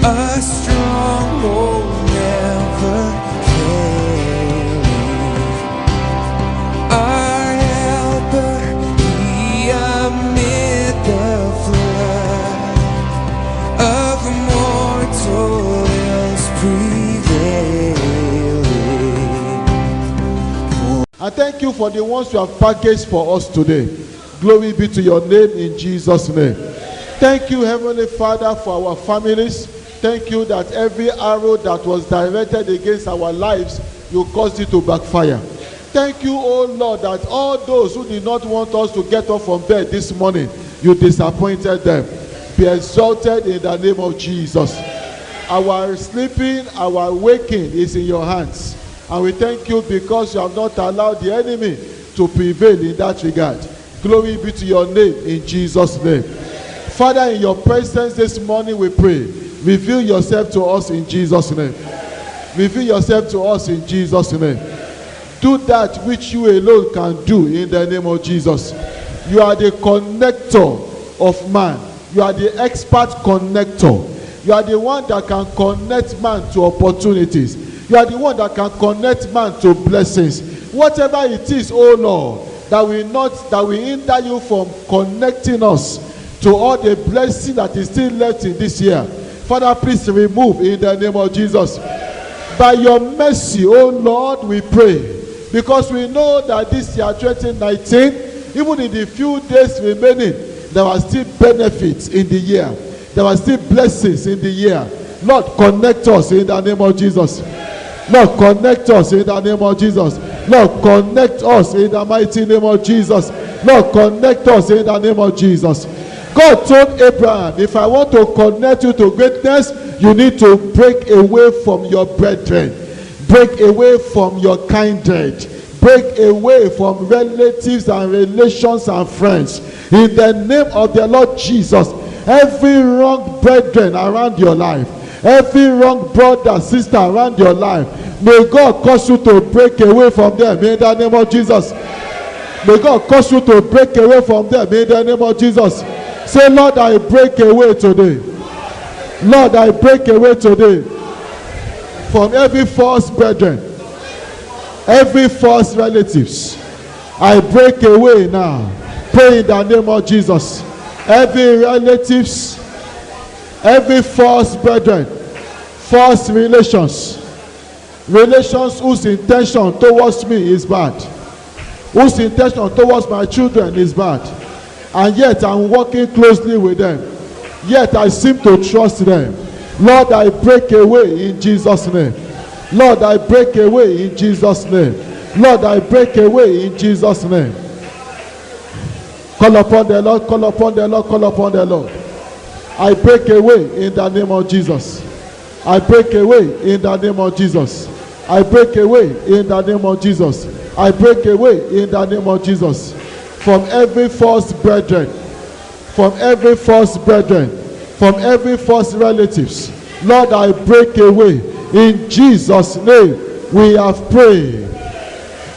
a stronghold never failing, our helper, he amid the flood of mortal ills prevailing. I thank you for the ones you have packaged for us today. Glory be to your name in Jesus' name. Thank you, Heavenly Father, for our families. Thank you that every arrow that was directed against our lives, you caused it to backfire. Thank you, oh Lord, that all those who did not want us to get up from bed this morning, you disappointed them. Be exalted in the name of Jesus. Our sleeping, our waking is in your hands. And we thank you because you have not allowed the enemy to prevail in that regard. Glory be to your name in Jesus' name. Father, in your presence this morning we pray. Reveal yourself to us in Jesus' name. Reveal yourself to us in Jesus' name. Do that which you alone can do in the name of Jesus. You are the connector of man. You are the expert connector. You are the one that can connect man to opportunities. You are the one that can connect man to blessings. Whatever it is, oh Lord, that will hinder you from connecting us to all the blessing that is still left in this year. Father, please remove in the name of Jesus. By your mercy, oh Lord, we pray. Because we know that this year, 2019, even in the few days remaining, there are still benefits in the year. There are still blessings in the year. Lord, connect us in the name of Jesus. Lord, connect us in the name of Jesus. Lord, connect us in the mighty name of Jesus. Lord, connect us in the name of Jesus. God told Abraham, if I want to connect you to greatness, you need to break away from your brethren. Break away from your kindred. Break away from relatives and relations and friends. In the name of the Lord Jesus, every wrong brethren around your life, every wrong brother, sister around your life, may God cause you to break away from them in the name of Jesus. May God cause you to break away from them in the name of Jesus. Say, Lord, I break away today. Lord, I break away today from every false brethren, every false relatives. I break away now. Pray in the name of Jesus. Every relatives, every false brethren, false relations whose intention towards me is bad, whose intention towards my children is bad, and yet I'm working closely with them, yet I seem to trust them. Lord, I break away in Jesus' name. Lord, I break away in Jesus' name. Lord, I break away in Jesus' name. Call upon the Lord, call upon the Lord, call upon the Lord. I break away in the name of Jesus. I break away in the name of Jesus. I break away in the name of Jesus. I break away in the name of Jesus. From every false brethren, from every false brethren, from every false relatives. Lord, I break away. In Jesus' name, we have prayed.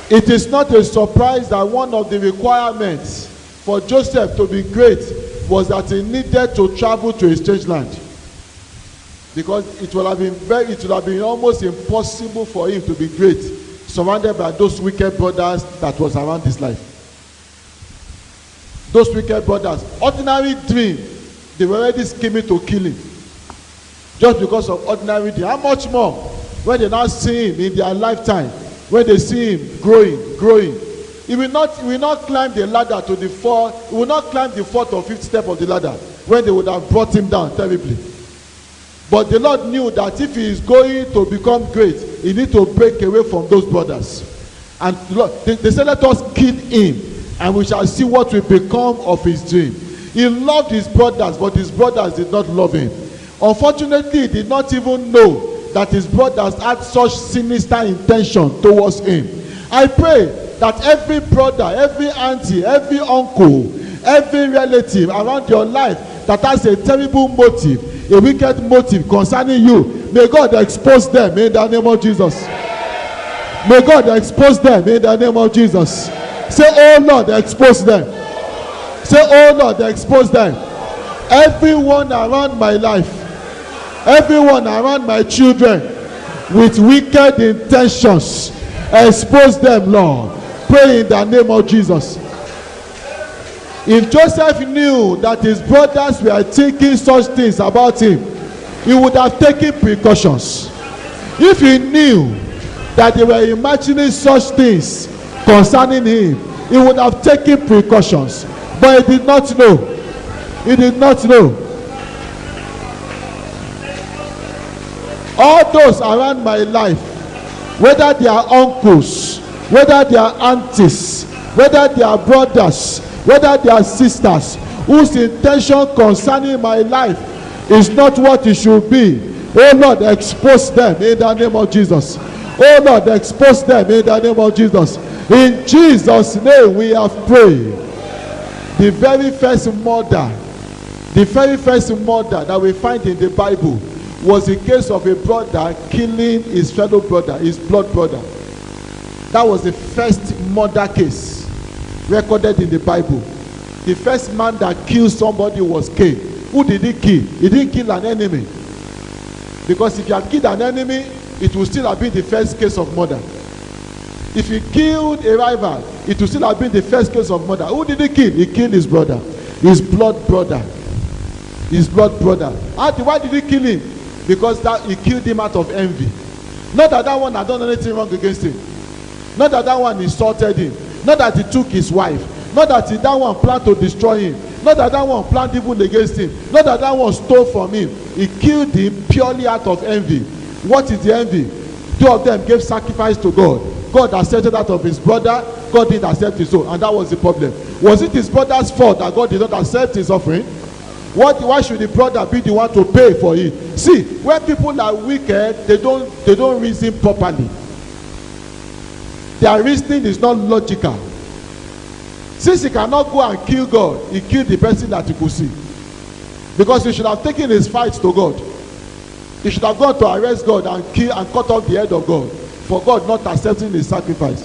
It is not a surprise that one of the requirements for Joseph to be great was that he needed to travel to a strange land. Because it would have been almost impossible for him to be great, surrounded by those wicked brothers that was around his life. Those wicked brothers, ordinary dream, they were already scheming to kill him. Just because of ordinary dream. How much more when they now see him in their lifetime, when they see him growing. He will not climb the ladder to the fourth, he will not climb the fourth or fifth step of the ladder when they would have brought him down terribly. But the Lord knew that if he is going to become great, he needs to break away from those brothers. And they said, let us kill him, and we shall see what will become of his dream. He loved his brothers, but his brothers did not love him. Unfortunately, he did not even know that his brothers had such sinister intention towards him. I pray that every brother, every auntie, every uncle, every relative around your life that has a terrible motive, a wicked motive concerning you, may God expose them in the name of Jesus. May God expose them in the name of Jesus. Say, oh Lord, expose them. Say, oh Lord, expose them. Everyone around my life Everyone around my children with wicked intentions, expose them, Lord. Pray in the name of Jesus. If Joseph knew that his brothers were thinking such things about him, he would have taken precautions. If he knew that they were imagining such things concerning him, he would have taken precautions. But he did not know. He did not know. All those around my life, whether they are uncles, whether they are aunties, whether they are brothers, whether they are sisters, whose intention concerning my life is not what it should be, oh Lord, expose them in the name of Jesus. Oh Lord, expose them in the name of Jesus. In Jesus' name we have prayed. The very first murder that we find in the Bible was the case of a brother killing his fellow brother, his blood brother. That was the first murder case recorded in the Bible. The first man that killed somebody was Cain. Who did he kill? He didn't kill an enemy. Because if he had killed an enemy, it would still have been the first case of murder. If he killed a rival, it would still have been the first case of murder. Who did he kill? He killed his brother, his blood brother. His blood brother. Why did he kill him? Because that he killed him out of envy. Not that one had done anything wrong against him. Not that one insulted him. Not that he took his wife. Not that that one planned to destroy him. Not that one planned evil against him. Not that one stole from him. He killed him purely out of envy. What is the envy? Two of them gave sacrifice to God. God accepted that of his brother. God didn't accept his own. And that was the problem. Was it his brother's fault that God did not accept his offering? Why should the brother be the one to pay for it? See, when people are wicked, they don't reason properly. Their reasoning is not logical. Since he cannot go and kill God, he killed the person that he could see. Because he should have taken his fight to God. He should have gone to arrest God and kill and cut off the head of God for God not accepting his sacrifice.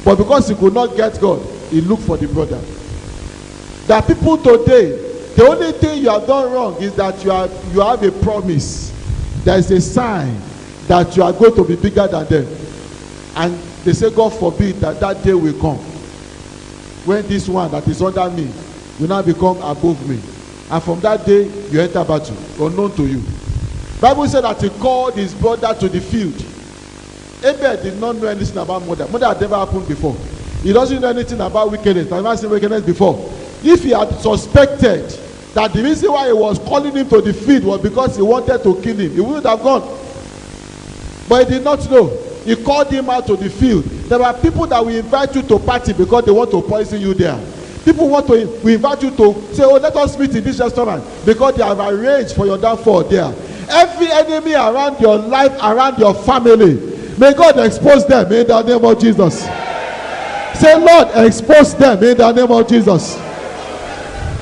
But because he could not get God, he looked for the brother. There are people today, the only thing you have done wrong is that you have a promise. There is a sign that you are going to be bigger than them. And they say, God forbid that day will come when this one that is under me will now become above me. And from that day, you enter battle, unknown to you. Bible said that he called his brother to the field. Abel did not know anything about murder. Murder had never happened before. He doesn't know anything about wickedness. I've never seen wickedness before. If he had suspected that the reason why he was calling him to the field was because he wanted to kill him, he would have gone. But he did not know. He called him out to the field. There are people that will invite you to party because they want to poison you there. People will invite you to say, oh, let us meet in this restaurant because they have arranged for your downfall there. Every enemy around your life, around your family, may God expose them in the name of Jesus. Say, Lord, expose them in the name of Jesus.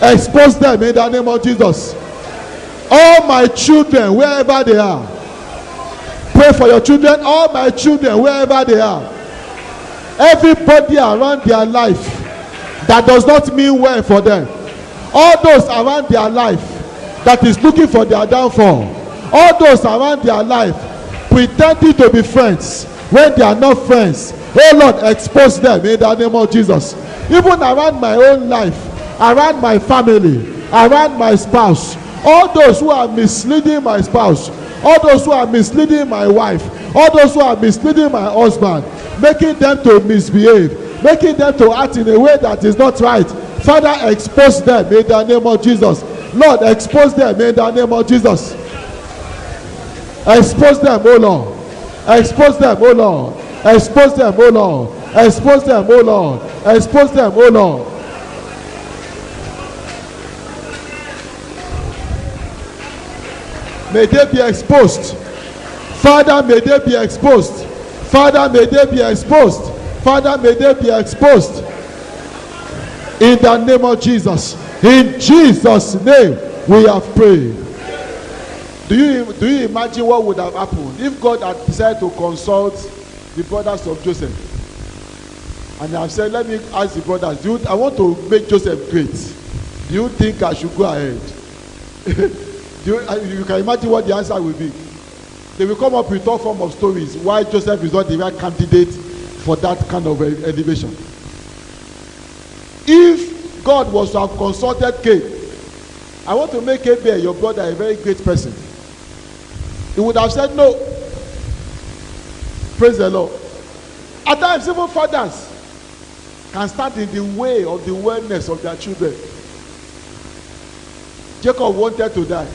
Expose them in the name of Jesus. All my children, wherever they are, pray for your children. All my children, wherever they are, everybody around their life that does not mean well for them, all those around their life that is looking for their downfall, all those around their life pretending to be friends when they are not friends, oh Lord, expose them in the name of Jesus. Even around my own life, around my family, around my spouse, all those who are misleading my spouse, all those who are misleading my wife, all those who are misleading my husband, making them to misbehave, making them to act in a way that is not right. Father, expose them in the name of Jesus. Lord, expose them in the name of Jesus. Expose them, oh Lord. Expose them, oh Lord. Expose them, oh Lord. Expose them, oh Lord. Expose them, oh Lord. May they be exposed. Father, may they be exposed. Father, may they be exposed. Father, may they be exposed. In the name of Jesus. In Jesus' name, we have prayed. Do you imagine what would have happened if God had decided to consult the brothers of Joseph? And I have said, let me ask the brothers, I want to make Joseph great. Do you think I should go ahead? You can imagine what the answer will be. They will come up with all form of stories why Joseph is not the right candidate for that kind of elevation. If God was to have consulted Cain, I want to make Abel, your brother, a very great person, he would have said no. Praise the Lord. At times, even fathers can stand in the way of the wellness of their children. Jacob wanted to die.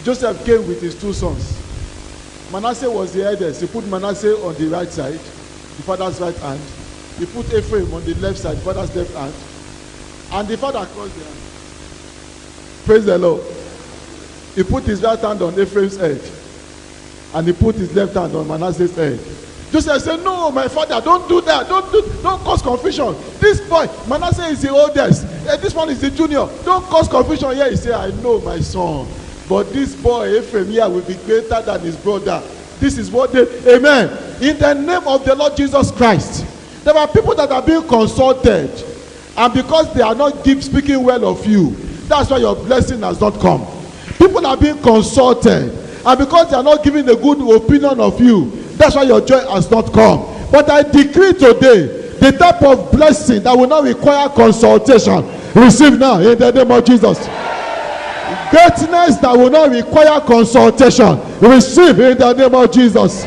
Joseph came with his 2 sons. Manasseh was the eldest. He put Manasseh on the right side, the father's right hand. He put Ephraim on the left side, the father's left hand. And the father crossed the hand. Praise the Lord. He put his right hand on Ephraim's head. And he put his left hand on Manasseh's head. Joseph said, no, my father, don't do that. Don't cause confusion. This boy, Manasseh is the oldest. This one is the junior. Don't cause confusion here. He said, I know, my son. But this boy, Ephraim here, will be greater than his brother. This is what they, amen. In the name of the Lord Jesus Christ, there are people that are being consulted. And because they are not speaking well of you, that's why your blessing has not come. People are being consulted. And because they are not giving a good opinion of you, that's why your joy has not come. But I decree today, the type of blessing that will not require consultation, receive now in the name of Jesus. Greatness that will not require consultation, receive in the name of Jesus.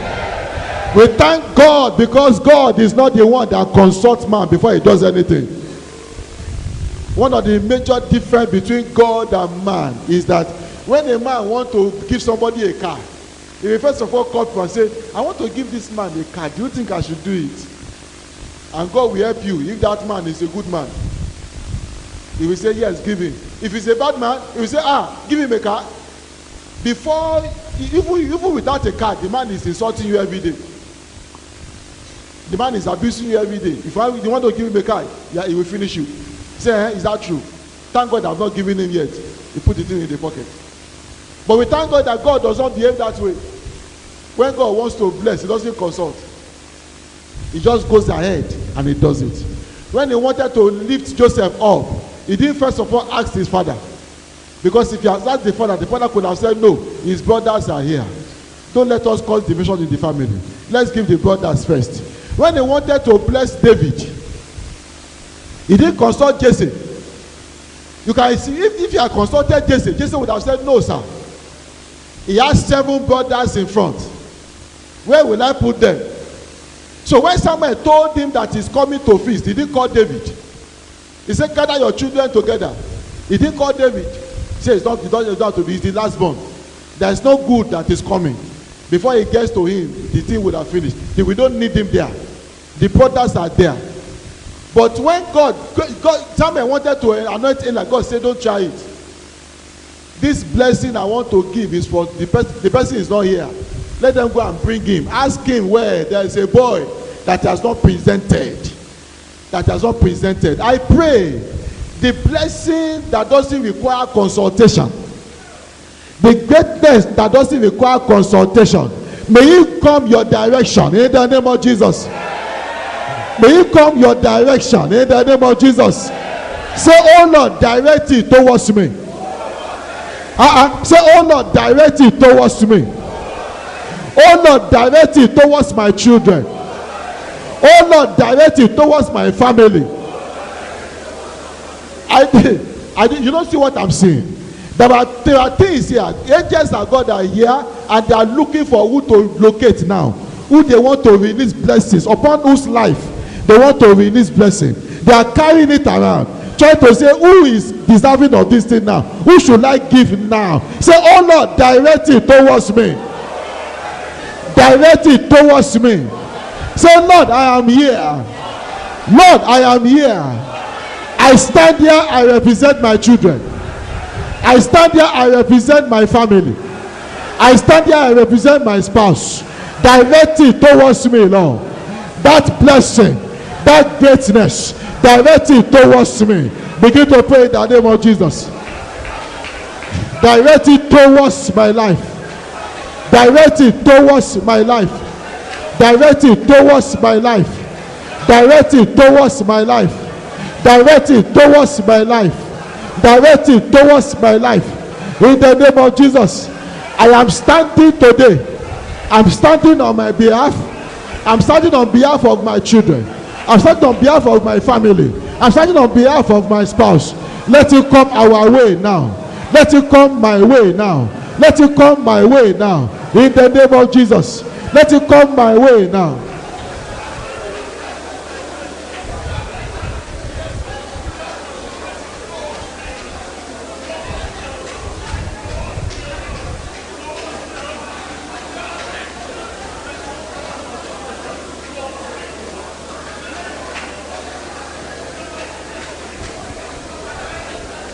We thank God because God is not the one that consults man before he does anything. One of the major difference between God and man is that when a man wants to give somebody a car, he will first of all call people and say, I want to give this man a car. Do you think I should do it? And God will help you if that man is a good man. He will say, yes, give him. If he's a bad man, he will say, give him a car. Before, even without a car, the man is insulting you every day. The man is abusing you every day. If you want to give him a car, he will finish you. Say, is that true? Thank God I've not given him yet. He put it in the pocket. But we thank God that God does not behave that way. When God wants to bless, he doesn't consult. He just goes ahead and he does it. When he wanted to lift Joseph up, he didn't first of all ask his father. Because if he had asked the father could have said, no, his brothers are here. Don't let us cause division in the family. Let's give the brothers first. When he wanted to bless David, he didn't consult Jesse. You can see, if he had consulted Jesse, Jesse would have said, no, sir. He has 7 brothers in front. Where will I put them? So when Samuel told him that he's coming to feast, he didn't call David. He said, gather your children together. He didn't call David. He said, it doesn't have to be, he's the last born. There is no good that is coming. Before he gets to him, the thing would have finished. We don't need him there. The brothers are there. But when God Samuel wanted to anoint him, like God said, don't try it. This blessing I want to give is for the person is not here. Let them go and bring him. Ask him where there is a boy that has not presented. That has not presented. I pray the blessing that doesn't require consultation, the greatness that doesn't require consultation, may it come your direction in the name of Jesus. May it come your direction in the name of Jesus. Say, oh Lord, direct it towards me. Say, oh Lord, direct it towards me. Oh Lord, direct it towards my children. Oh Lord, direct it towards my family. You don't see what I'm saying. There are things here. Angels of God are here and they are looking for who to locate now. Who they want to release blessings upon, whose life they want to release blessing. They are carrying it around, trying to say, who is deserving of this thing now? Who should I give now? Say, oh Lord, direct it towards me. Direct it towards me. Say, Lord, I am here. Lord, I am here. I stand here, I represent my children. I stand here, I represent my family. I stand here, I represent my spouse. Direct it towards me, Lord. That blessing, that greatness, direct it towards me. Begin to pray in the name of Jesus. Direct it towards my life. Direct it towards my life. Direct it towards my life. Direct it towards my life. Direct it towards my life. Direct it towards my life. In the name of Jesus, I am standing today. I'm standing on my behalf. I'm standing on behalf of my children. I'm standing on behalf of my family. I'm standing on behalf of my spouse. Let it come our way now. Let it come my way now. Let it come my way now. In the name of Jesus. Let it come my way now.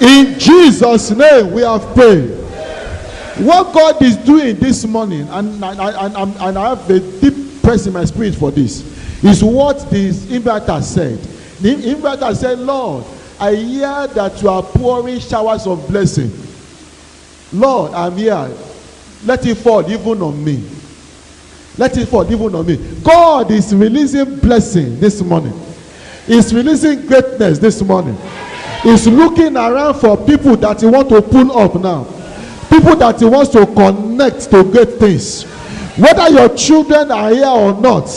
In Jesus' name we have prayed. What God is doing this morning, and I have a deep press in my spirit for this, is what the inverter said. The inverter said, Lord, I hear that you are pouring showers of blessing. Lord, I'm here. Let it fall even on me. Let it fall even on me. God is releasing blessing this morning. He's releasing greatness this morning. He's looking around for people that he wants to pull up now. People that he wants to connect to great things. Whether your children are here or not,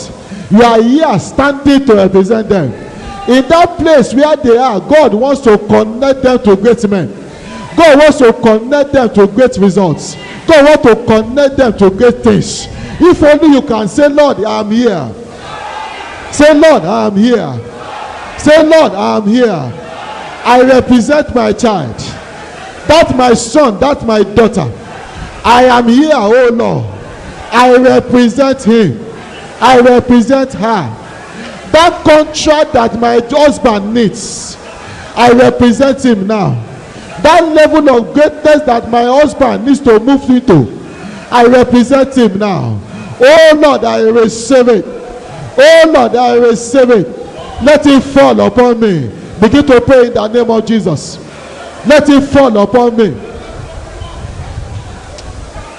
you are here standing to represent them. In that place where they are, God wants to connect them to great men. God wants to connect them to great results. God wants to connect them to great things. If only you can say, Lord, I'm here. Say, Lord, I'm here. Say, Lord, I'm here. I represent my child. That's my son. That's my daughter. I am here, oh Lord. I represent him. I represent her. That contract that my husband needs, I represent him now. That level of greatness that my husband needs to move into, I represent him now. Oh Lord, I receive it. Oh Lord, I receive it. Let it fall upon me. Begin to pray in the name of Jesus. Let it fall upon me.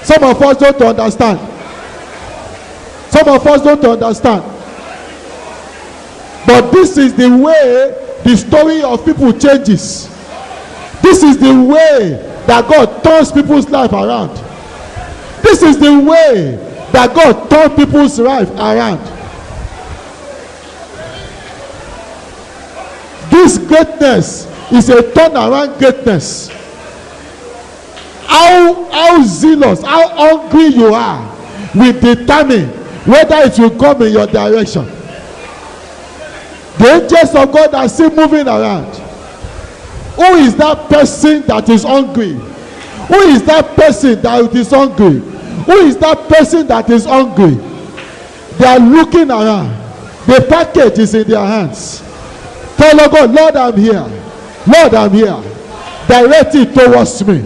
Some of us don't understand. Some of us don't understand. But this is the way the story of people changes. This is the way that God turns people's life around. This is the way that God turns people's life around. This greatness is a turnaround greatness. How zealous, how hungry you are will determine whether it will come in your direction. The angels of God are still moving around. Who is that person that is hungry? Who is that person that is hungry? Who is that person that is hungry? They are looking around. The package is in their hands. Tell God, Lord, I'm here. Lord, I'm here. Direct it towards me.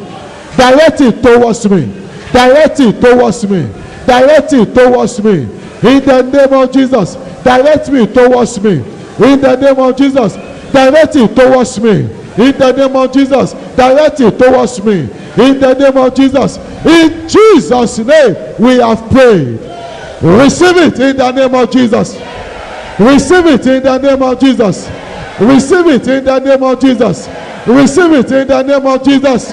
Direct it towards me. Direct it towards me. Direct it towards me. In the name of Jesus. Direct me towards me. In the name of Jesus. Direct it towards me. In the name of Jesus. Direct it towards me. In the name of Jesus. In Jesus' name we have prayed. Receive it in the name of Jesus. Receive it in the name of Jesus. Receive it in the name of Jesus. Receive it in the name of Jesus.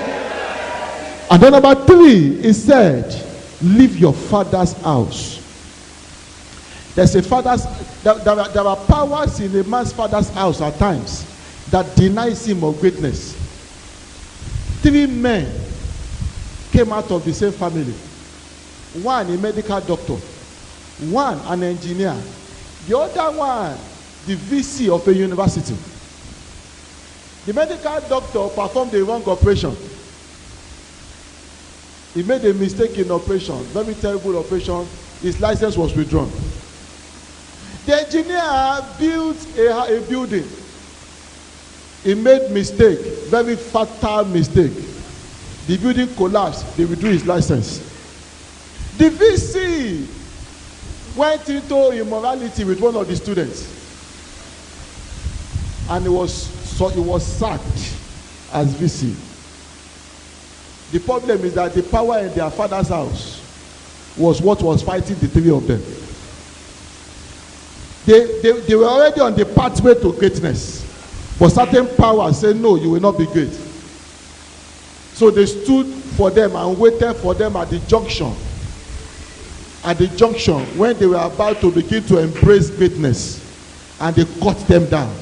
And then number 3, he said, leave your father's house. There's a father's, there are powers in a man's father's house at times that denies him of greatness. 3 men came out of the same family. One, a medical doctor. One, an engineer. The other one, the VC of a university. The medical doctor performed a wrong operation. He made a mistake in operation, very terrible operation. His license was withdrawn. The engineer built a building. He made mistake, very fatal mistake. The building collapsed. They withdrew his license. The VC went into immorality with one of the students. And he was sacked as VC. The problem is that the power in their father's house was what was fighting the 3 of them. They were already on the pathway to greatness. But certain power said, no, you will not be great. So they stood for them and waited for them at the junction. At the junction, when they were about to begin to embrace greatness, and they cut them down.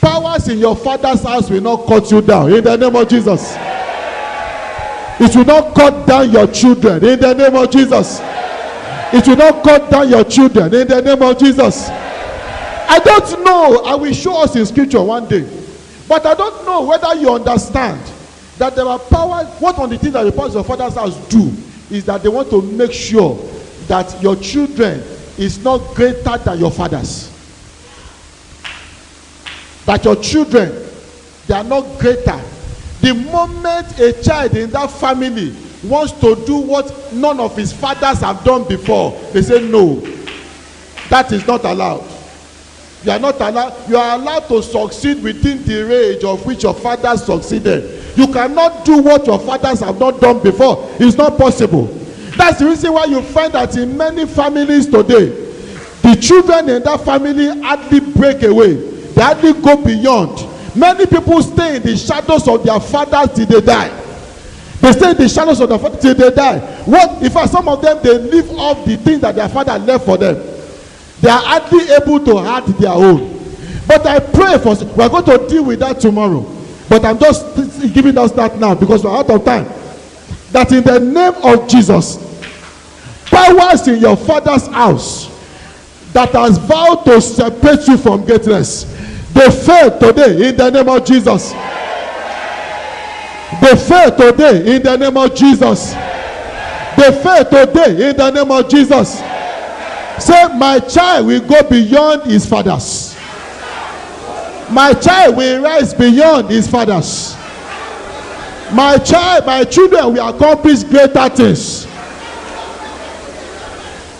Powers in your father's house will not cut you down in the name of Jesus. It will not cut down your children in the name of Jesus. It will not cut down your children in the name of Jesus. I don't know. I will show us in scripture one day. But I don't know whether you understand that there are powers. One of the things that the powers of your father's house do is that they want to make sure that your children is not greater than your fathers. That your children, they are not greater. The moment a child in that family wants to do what none of his fathers have done before, they say no. That is not allowed. You are not allowed. You are allowed to succeed within the range of which your fathers succeeded. You cannot do what your fathers have not done before. It's not possible. That's the reason why you find that in many families today, the children in that family hardly break away. They hardly go beyond. Many people stay in the shadows of their fathers till they die. They stay in the shadows of their fathers till they die. What? In fact, some of them, they live off the things that their father left for them. They are hardly able to add their own. But I pray for, we are going to deal with that tomorrow. But I'm just giving us that now because we're out of time. That in the name of Jesus, powers in your father's house that has vowed to separate you from greatness, they fail today in the name of Jesus. They fail today in the name of Jesus. They fail today in the name of Jesus. Say, my child will go beyond his fathers. My child will rise beyond his fathers. My children will accomplish greater things.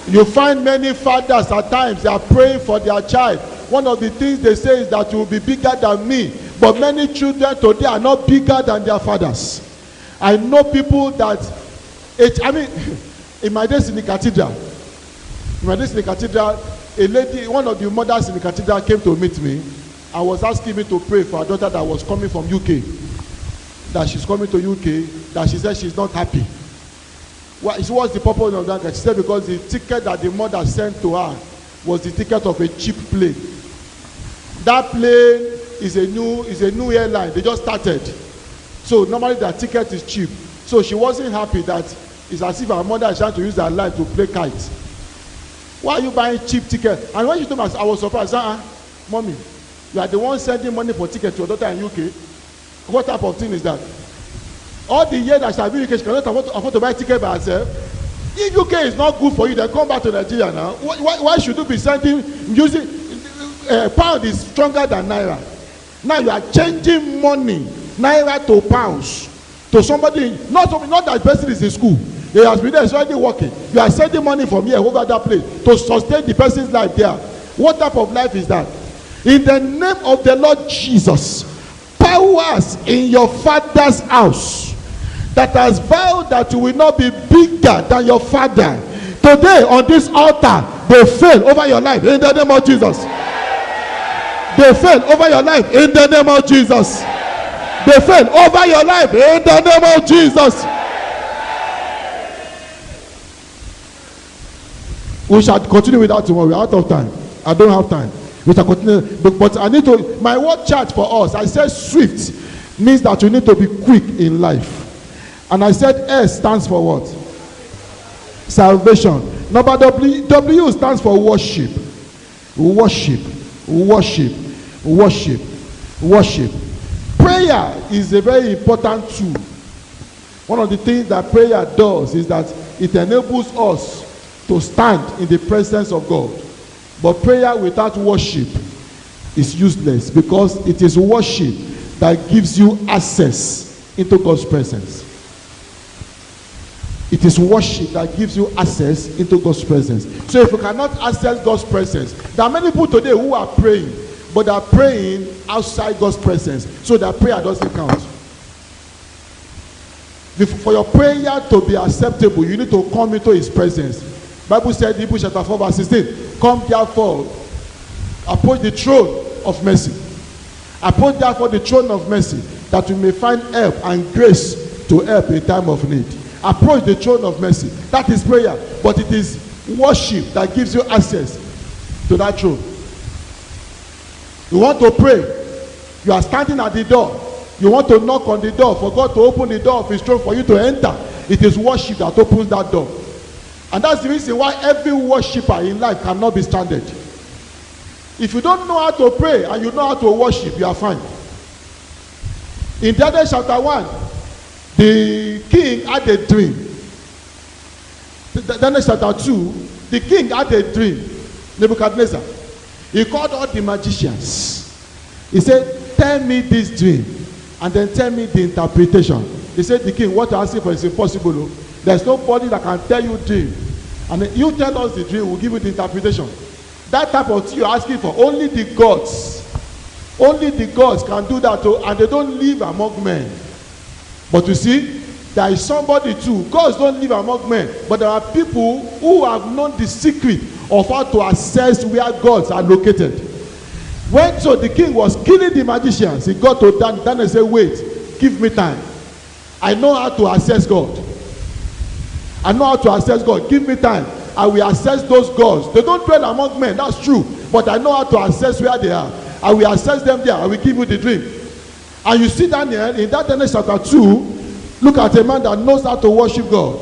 You find many fathers at times, they are praying for their child. One of the things they say is that you will be bigger than me. But many children today are not bigger than their fathers. I know people that, in my days in the cathedral, a lady, one of the mothers in the cathedral came to meet me. I was asking me to pray for a daughter that was coming from UK. That she's coming to UK, that she said she's not happy. What's the purpose of that? She said because the ticket that the mother sent to her was the ticket of a cheap plane. That plane is a new airline. They just started. So normally their ticket is cheap. So she wasn't happy that it's as if her mother is trying to use her life to play kites. Why are you buying cheap tickets? And when she told me, I was surprised. Mommy, you are the one sending money for tickets to your daughter in UK. What type of thing is that? All the years that she has been in UK, she cannot afford to buy ticket by herself. If UK is not good for you, then come back to Nigeria now. Why should you be using pound is stronger than naira? Now you are changing money, naira to pounds, to somebody, not that person is in school. He has been there, he's already working. You are sending money from here over that place to sustain the person's life there. What type of life is that? In the name of the Lord Jesus, powers in your father's house that has vowed that you will not be bigger than your father, today on this altar, they fail over your life in the name of Jesus. They fail over your life in the name of Jesus. They fail over your life in the name of Jesus. We shall continue with that tomorrow. We're out of time. I don't have time. We shall continue. But I need to, my word chart for us, I said swift means that you need to be quick in life. And I said S stands for what? Salvation. Number W stands for worship. Worship. Worship. Worship. Worship. Prayer is a very important tool. One of the things that prayer does is that it enables us to stand in the presence of God. But prayer without worship is useless, because it is worship that gives you access into God's presence. It is worship that gives you access into God's presence. So if you cannot access God's presence, there are many people today who are praying, but they are praying outside God's presence, so their prayer doesn't count. For your prayer to be acceptable, you need to come into his presence. Bible said, Hebrews chapter 4 verse 16, come therefore, approach the throne of mercy. Approach therefore the throne of mercy, that we may find help and grace to help in time of need. Approach the throne of mercy. That is prayer. But it is worship that gives you access to that throne. You want to pray. You are standing at the door. You want to knock on the door for God to open the door of his throne for you to enter. It is worship that opens that door. And that's the reason why every worshiper in life cannot be stranded. If you don't know how to pray and you know how to worship, you are fine. In Daniel chapter 1, the king had a dream. Daniel chapter 2, the king had a dream. Nebuchadnezzar. He called all the magicians. He said, tell me this dream and then tell me the interpretation. He said, the king, what you're asking for is impossible. There's nobody that can tell you dream. And then you tell us the dream, we'll give you the interpretation. That type of thing you're asking for, only the gods can do that, and they don't live among men. But you see, there is somebody too. Gods don't live among men, but there are people who have known the secret of how to assess where gods are located. When so the king was killing the magicians, he got to Daniel and said, wait, give me time. I know how to assess God. I know how to assess God. Give me time. I will assess those gods. They don't dwell among men, that's true. But I know how to assess where they are. I will assess them there. I will give you the dream. And you see Daniel, in that Daniel chapter 2, look at a man that knows how to worship God.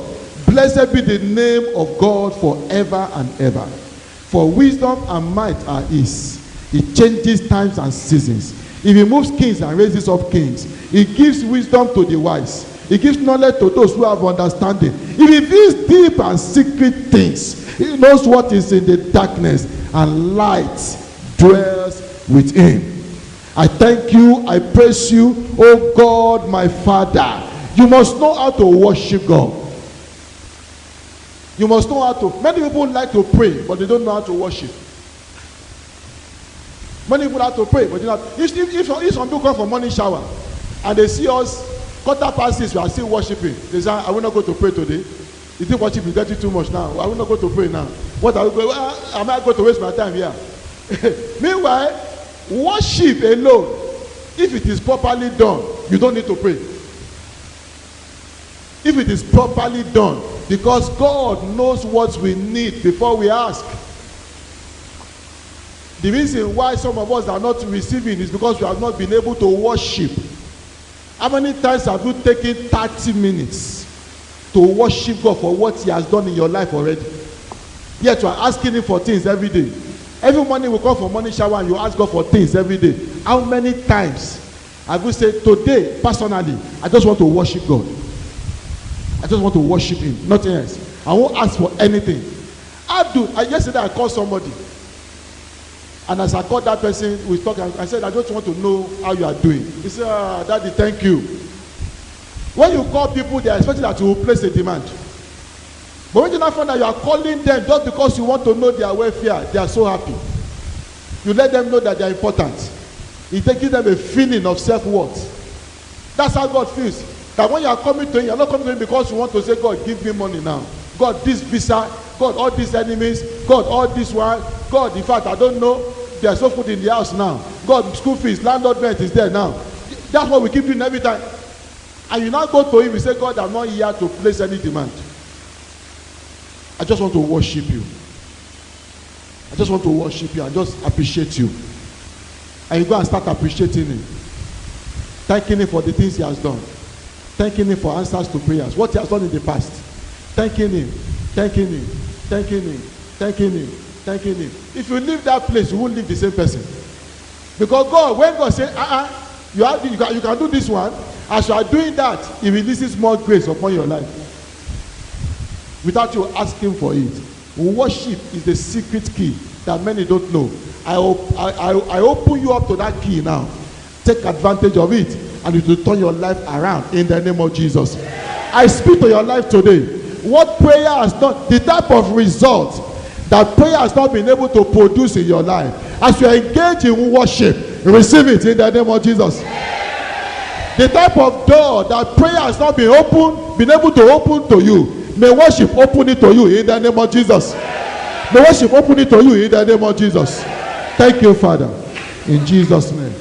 Blessed be the name of God forever and ever. For wisdom and might are his. He changes times and seasons. If he moves kings and raises up kings, he gives wisdom to the wise. He gives knowledge to those who have understanding. If he reveals deep and secret things, he knows what is in the darkness, and light dwells with him. I thank you, I praise you, oh God, my Father. You must know how to worship God. You must know how to. Many people like to pray, but they don't know how to worship. Many people like to pray, but they don't. If some people come for morning shower and they see us 6:15, we are still worshiping. They say, I will not go to pray today. You think worship is getting too much now? I will not go to pray now. What are we going? Am I going to waste my time here? Meanwhile, worship alone, if it is properly done, you don't need to pray. If it is properly done, because God knows what we need before we ask. The reason why some of us are not receiving is because we have not been able to worship. How many times have you taken 30 minutes to worship God for what he has done in your life already? Yet you are asking him for things every day. Every morning we come for morning shower and you ask God for things every day. How many times have you said, today, personally, I just want to worship God. I just want to worship him, nothing else. I won't ask for anything. Yesterday I called somebody. And as I called that person, we talked, I said, I just want to know how you are doing. He said, Daddy, thank you. When you call people, they are expecting that you will place a demand. But when you not find that you are calling them just because you want to know their welfare, they are so happy. You let them know that they are important. It gives them a feeling of self-worth. That's how God feels. That when you are coming to him, you are not coming to him because you want to say, God, give me money now. God, this visa. God, all these enemies. God, all this one. God, in fact, I don't know. There's no food in the house now. God, school fees, landlord rent is there now. That's what we keep doing every time. And you now go to him, you say, God, I'm not here to place any demand. I just want to worship you. I just want to worship you and just appreciate you. And you go and start appreciating him. Thanking him for the things he has done. Thanking him for answers to prayers. What he has done in the past. Thanking him. Thanking him. Thanking him. Thanking him. Thanking him. If you leave that place, you won't leave the same person. Because God, when God says, you can do this one, as you are doing that, he releases more grace upon your life. Without you asking for it. Worship is the secret key that many don't know. I open you up to that key now. Take advantage of it, and it will turn your life around in the name of Jesus. I speak to your life today. What prayer has done, the type of result that prayer has not been able to produce in your life, as you engage in worship, receive it in the name of Jesus. The type of door that prayer has not been able to open to you, may worship open it to you in the name of Jesus. May worship open it to you in the name of Jesus. Thank you, Father. In Jesus' name.